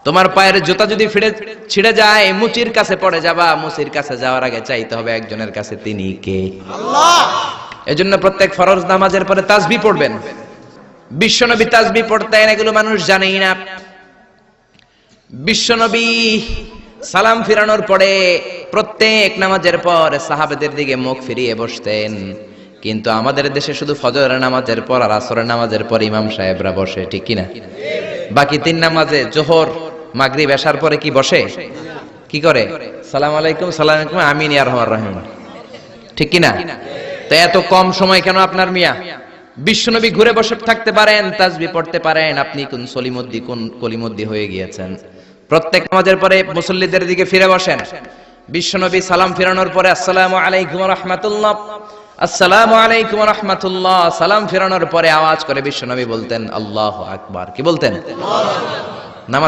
তোমার পায়ের জুতা যদি ছিঁড়ে যায় মুচির কাছে পড়ে যাবা, মুচির কাছে যাওয়ার আগে চাইতে হবে একজনের কাছে, তিনি কে? আল্লাহ। এজন্য প্রত্যেক ফরজ নামাজের পরে তাসবিহ পড়বেন। বিশ্বনবী তাসবিহ পড়তেন, এগুলো মানুষ জানেই না। বিশ্বনবী সালাম ফিরানোর পরে প্রত্যেক নামাজের পর সাহাবাদের দিকে মুখ ফিরিয়ে বসতেন। কিন্তু আমাদের দেশে শুধু ফজরের নামাজের পর আর আসরের নামাজের পর ইমাম সাহেবরা বসে, ঠিক কিনা? বাকি তিন নামাজে জোহর, মাগরিব, এশার পরে কি বসে? কি করে? সালাম আলাইকুম, সালাম আলাইকুম, আমিন ইয়া রাহমার রহিম, ঠিক কিনা? তো এত কম সময় কেন আপনার মিয়া? বিশ্বনবী ঘুরে বসে থাকতে পারেন, তাসবিহ পড়তে পারেন, আপনি কোন সলিমুদ্দি কোন কলিমুদ্দি হয়ে গিয়েছেন। প্রত্যেক নামাজের পরে মুসল্লিদের দিকে ফিরে বসেন। বিশ্বনবী সালাম ফিরানোর পরে আসসালামু আলাইকুম ওয়া রাহমাতুল্লাহ, আসসালামু আলাইকুম ওয়া রাহমাতুল্লাহ, সালাম ফিরানোর পরে আওয়াজ করে বিশ্বনবী বলতেন আল্লাহু আকবার। কি বলতেন? নামাজ